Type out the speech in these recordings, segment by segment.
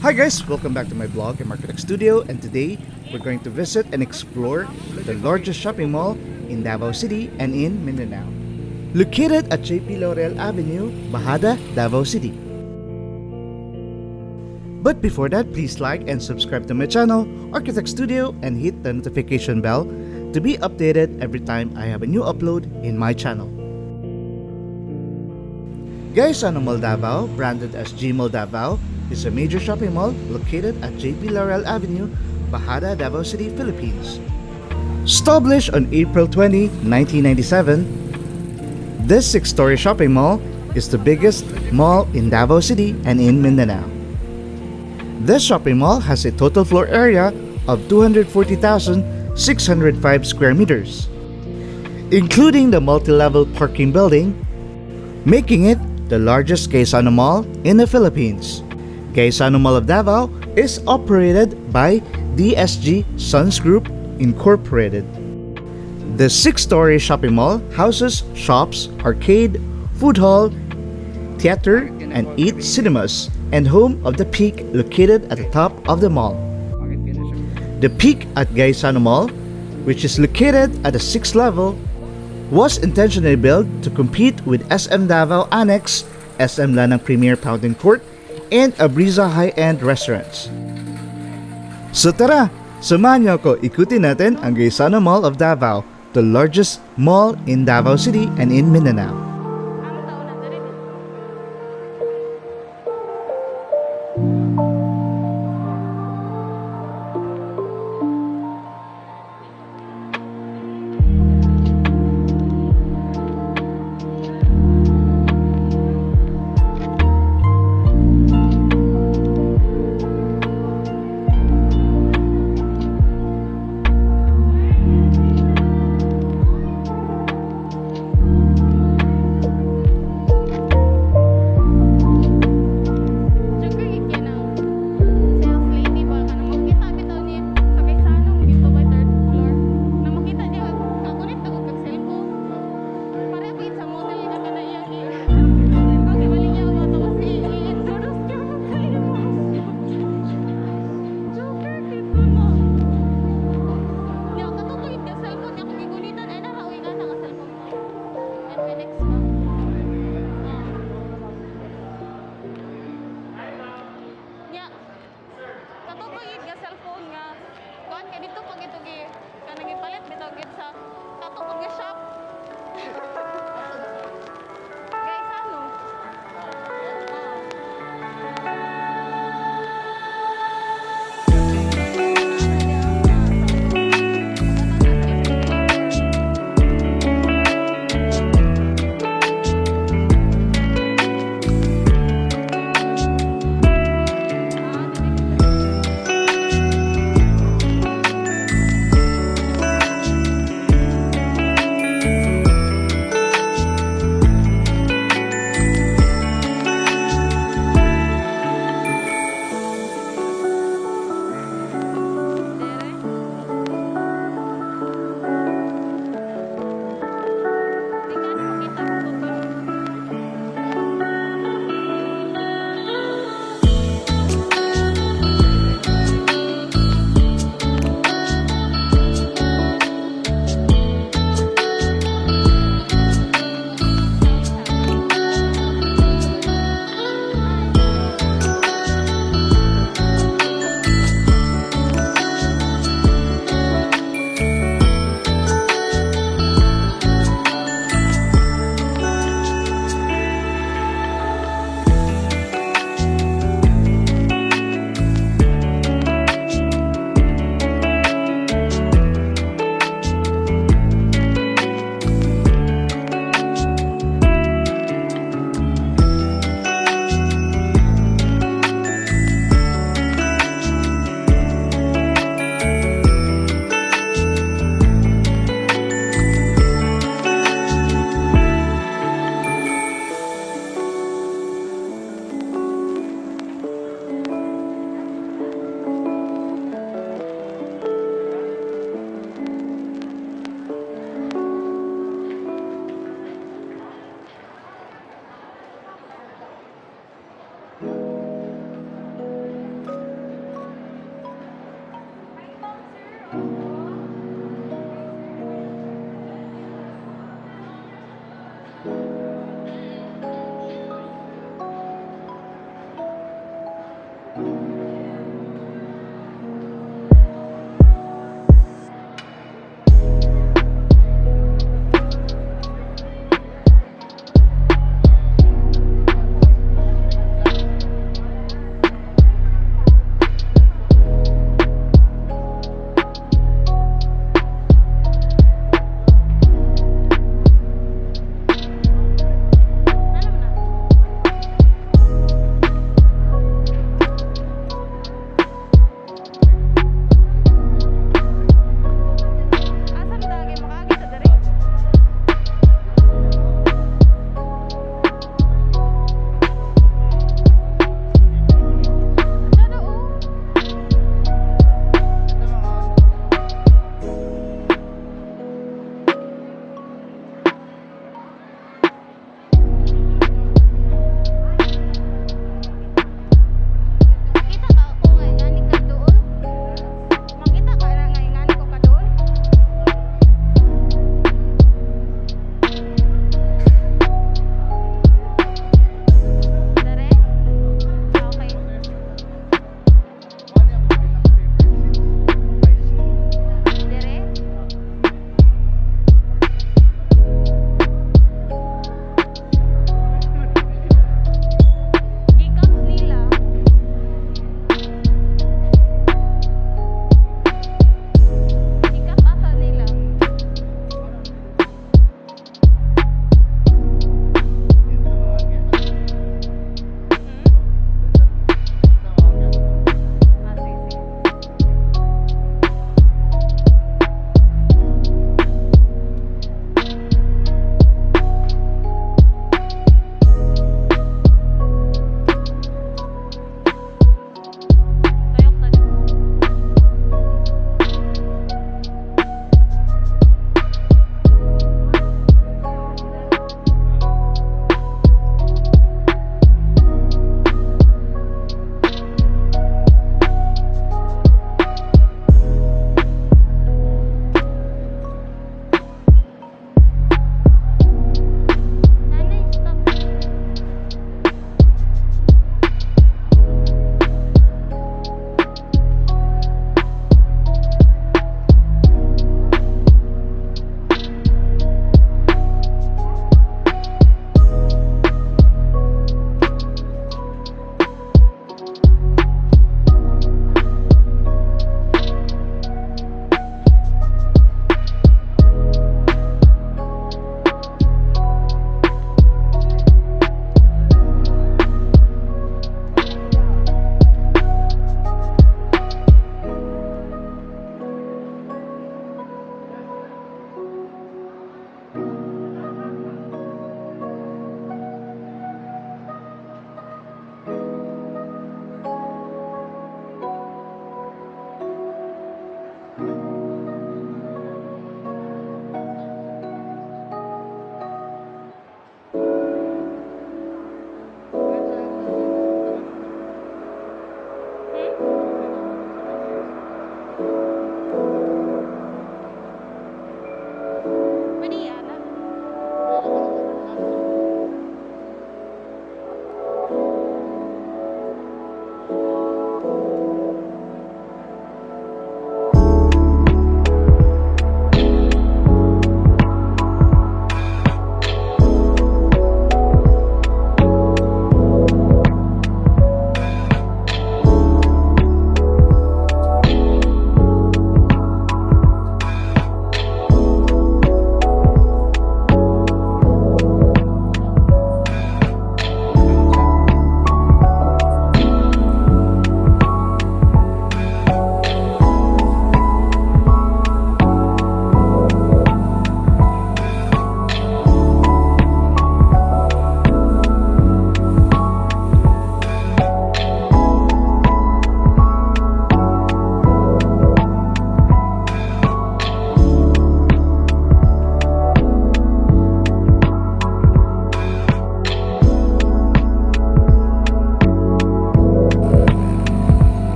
Hi guys, welcome back to my blog and Marketing Studio, and today we're going to visit and explore the largest shopping mall in Davao City and in Mindanao. Located at JP Laurel Avenue, Bajada, Davao City. But before that, please like and subscribe to my channel, Architect Studio, and hit the notification bell to be updated every time I have a new upload in my channel. Gaisano Mall of Davao, branded as GMall Davao, is a major shopping mall located at JP Laurel Avenue, Bajada, Davao City, Philippines. Established on April 20, 1997, this 6-story shopping mall is the biggest mall in Davao City and in Mindanao. This shopping mall has a total floor area of 240,605 square meters, including the multi-level parking building, making it the largest Gaisano Mall in the Philippines. Gaisano Mall of Davao is operated by DSG Sons Group Incorporated. The 6-story shopping mall houses shops, arcade, food hall, theater, and 8 cinemas, and home of the Peak located at the top of the mall. The Peak at Gaisano Mall, which is located at the 6th level, was intentionally built to compete with SM Davao Annex, SM Lanang Premier Fountain Court, and Abriza high-end restaurants. So tara, samahan niyo ako ikutin natin ang Gaisano Mall of Davao, the largest mall in Davao City and in Mindanao.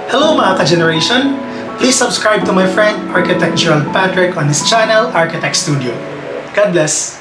Hello mga ka-generation! Please subscribe to my friend Architect Gerald Patrick on his channel, Architect Studio. God bless!